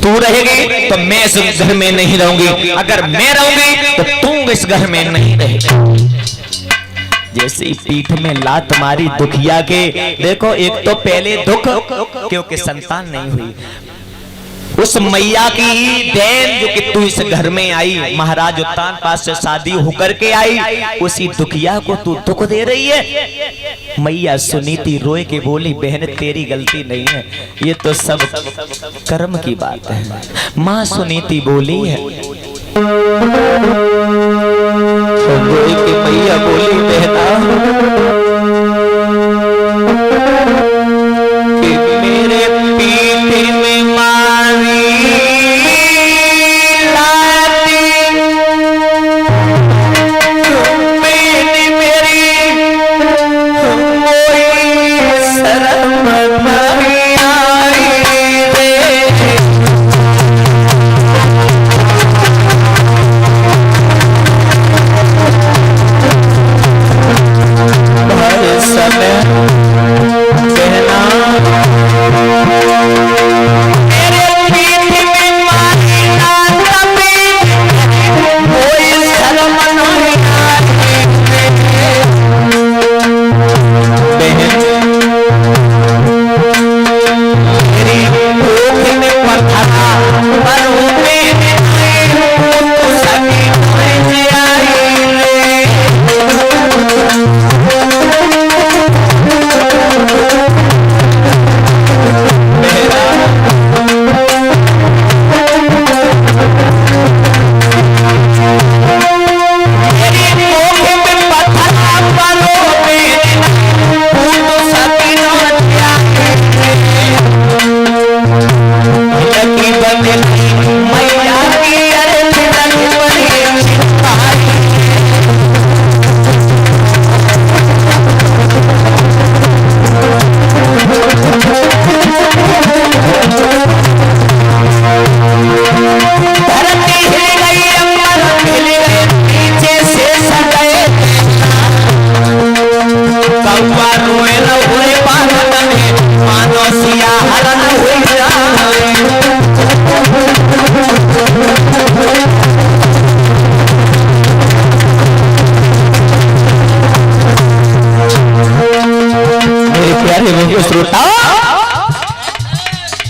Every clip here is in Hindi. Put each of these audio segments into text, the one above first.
तू रहेगी तो मैं इस घर में नहीं रहूंगी, अगर मैं रहूंगी तो तू इस घर में नहीं रहेगी। जैसे पीठ में लात मारी दुखिया के, देखो एक तो पहले दुख क्योंकि संतान नहीं हुई, उस मैया की देन जो कि तू इस घर में आई, महाराज उत्तान पास से शादी होकर के आई, उसी दुखिया को तू दुख दे रही है। मैया सुनीति रोए के बोली, बहन तेरी गलती नहीं है, ये तो सब कर्म की बात है। माँ सुनीति बोली है, मैया बोली बहना कि मेरे पीठ में मारी लाती, मैंने मेरी कोई शर्म नहीं आई रे।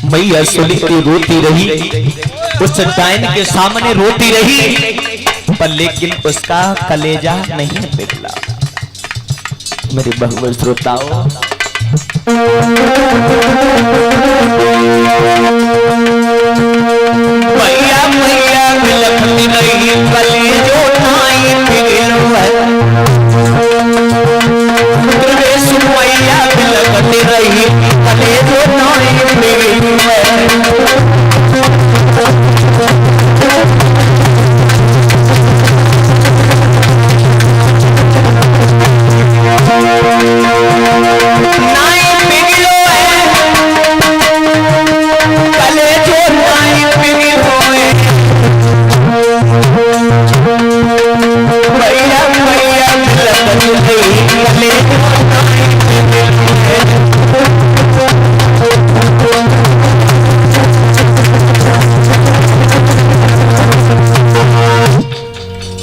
मैया सुनीति रोती रही, उस डायन के सामने रोती रही, पर लेकिन उसका कलेजा नहीं पिघला। मेरे बहु श्रोताओं, मैया मैया बिलखती रही, कलेजो नहीं पिघला। मैया बिलखती रही, कलेजो नहीं पिघला।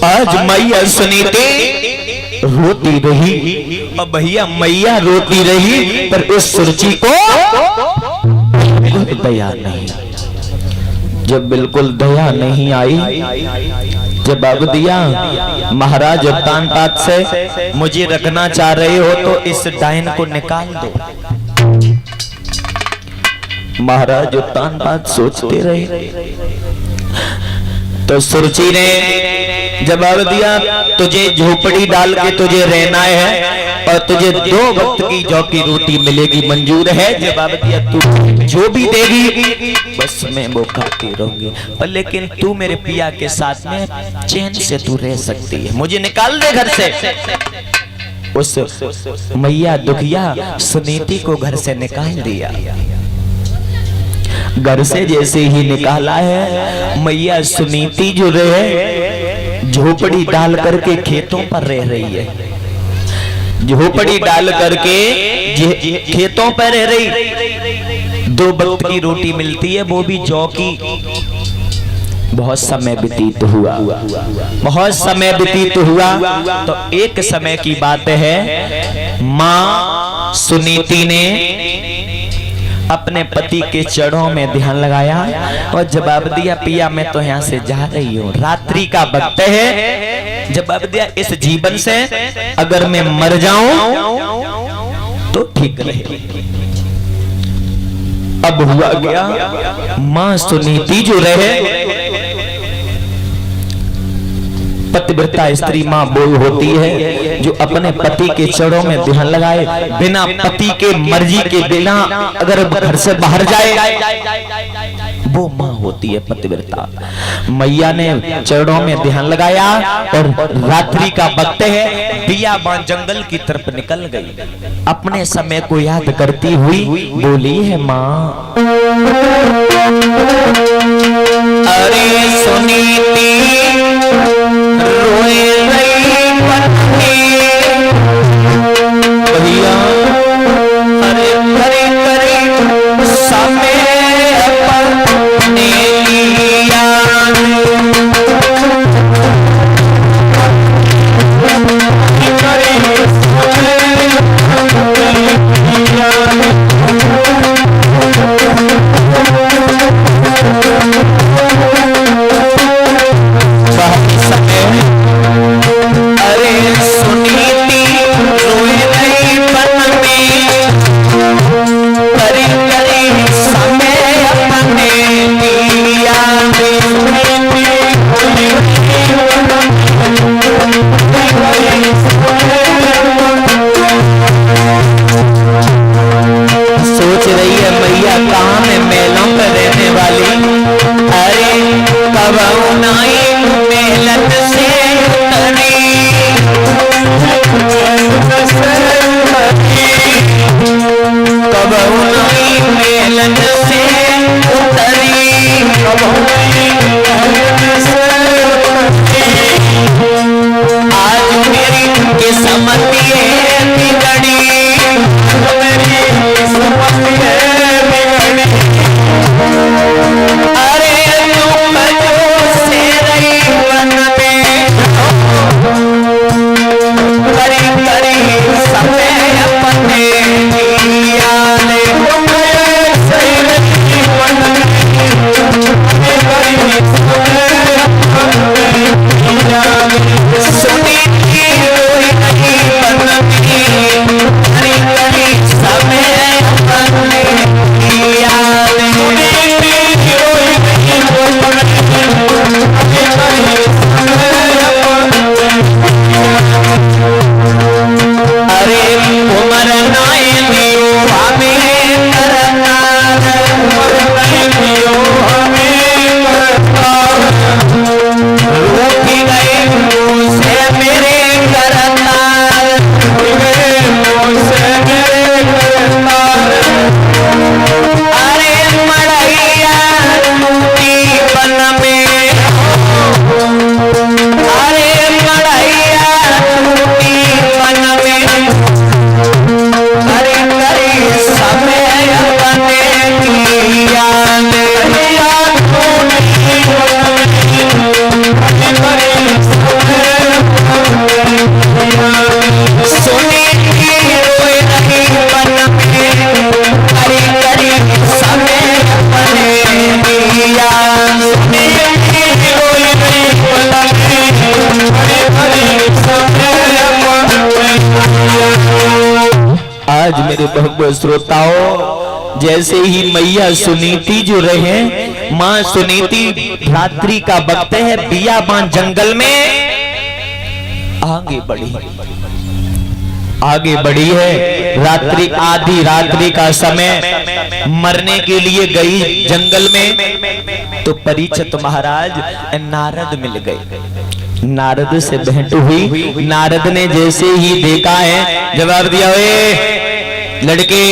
आज मैया सुनीति रोती रही और भैया मैया रोती रही, पर उस सुरुचि को दया नहीं। जब बिल्कुल दया नहीं आई, जवाब दिया, महाराज उत्तानपाद से मुझे रखना चाह रहे हो तो इस डायन को निकाल दो। महाराज उत्तानपाद सोचते रहे, तो सुरुचि ने जवाब दिया, तुझे झोपड़ी डाल के तुझे रहना है और तुझे 2 वक्त की जौ की रोटी मिलेगी, मंजूर है? जवाब दिया, तू जो भी देगी बस मैं वो खाती रहूंगी, पर लेकिन तू मेरे पिया के साथ में चैन से तू रह सकती है, मुझे निकाल दे घर से। उस मैया दुखिया सुनीति को घर से निकाल दिया। घर से जैसे ही निकाला है, मैया सुनीति जो रहे झोपड़ी डाल करके खेतों पर रह रही है, झोपड़ी डाल करके खेतों पर रह रही। 2 वक्त की रोटी मिलती है, वो भी जौ की। बहुत समय व्यतीत हुआ, बहुत समय व्यतीत हुआ। तो एक समय की बात है, मां सुनीति ने अपने पति के चरणों में ध्यान लगाया और जवाब दिया, पिया मैं तो यहाँ से जा रही हूँ, रात्रि का वक्त है। जवाब दिया, इस जीवन से अगर मैं मर जाऊं तो ठीक रहे। अब हुआ गया, मां सुनीति जो रहे, पतिव्रता स्त्री मां वो होती है जो अपने पति के चरणों में ध्यान लगाए, बिना पति के मर्जी के बिना अगर घर से बाहर जाए, वो मां होती है पतिव्रता। मैया ने चरणों में ध्यान लगाया और रात्रि का वक्त है, बियाबान जंगल की तरफ निकल गई। अपने समय को याद करती हुई बोली है मां, अरे सुनीति रोए रही पत्नी, भैया अरे करे करे समय अपने लिया, आज मेरे भगवत श्रोताओं, जैसे ही मैया सुनीति जो रहे, मां सुनीति रात्रि का वक्त है, बियाबान जंगल में आगे बढ़ी है। रात्रि आधी रात्रि का समय, मरने के लिए गई जंगल में। तो परीक्षित महाराज नारद मिल गए, नारद से भेंट हुई। नारद ने जैसे ही देखा है, जवाब दिया, ओए लड़के,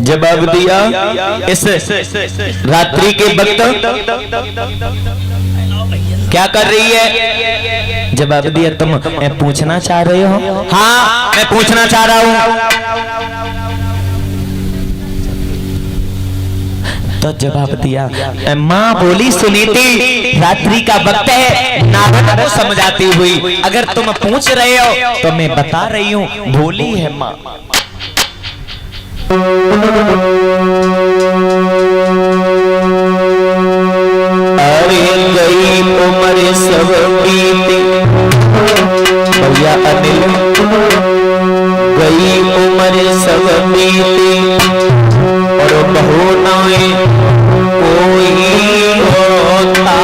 जवाब दिया, इस रात्रि के वक्त क्या कर रही है? जवाब दिया तुम पूछना चाह रहे हो? हाँ मैं पूछना चाह रहा हूँ। तो जवाब दिया, माँ बोली सुनीति रात्रि का वक्त है, नारद को समझाती हुई, अगर तुम पूछ रहे हो तो मैं बता रही हूँ, भोली है माँ। अरे गई उम्र सब बीती, भैया अनिल, गई उम्र सब बीती और बहू नाए कोई होता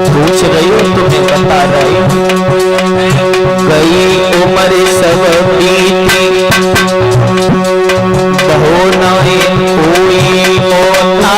पूछ रही हो तुम्हें बता रही हूँ। गई उम्र सब बीती बहू नाए कोई होता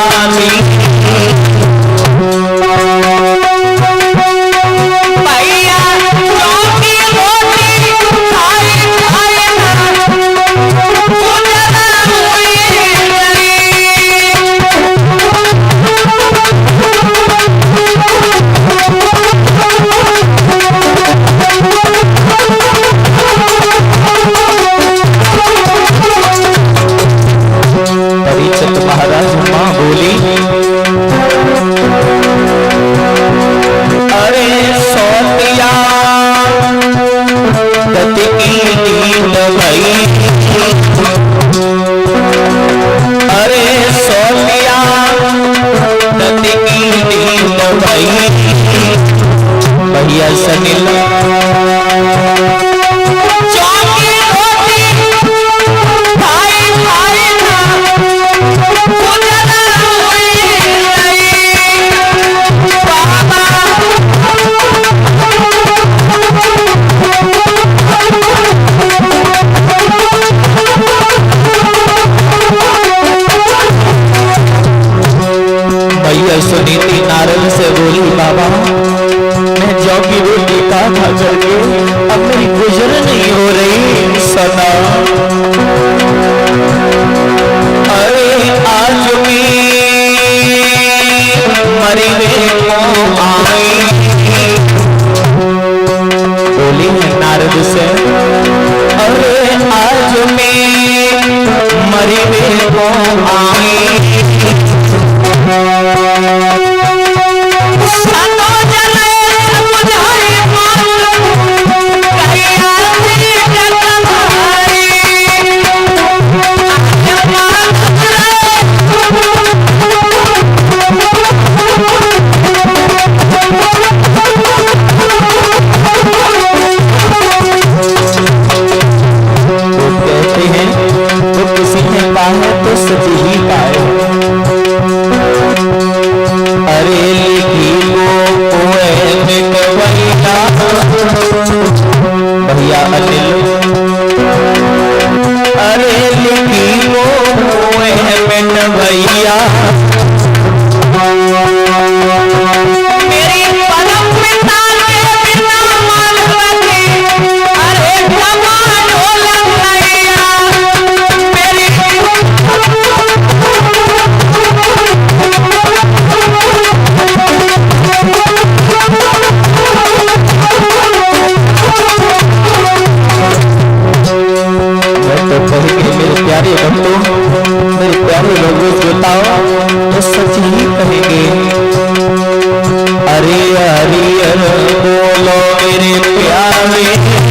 सुनीति नारद से बोली, बाबा मैं जौ की रोटी खा करके अब मेरी गुजर नहीं हो रही सना। अरे आज भी मरी आई, बोली नारद से, अरे आज भी मरी आई। अरे हरियर बोलो मेरे प्यारे।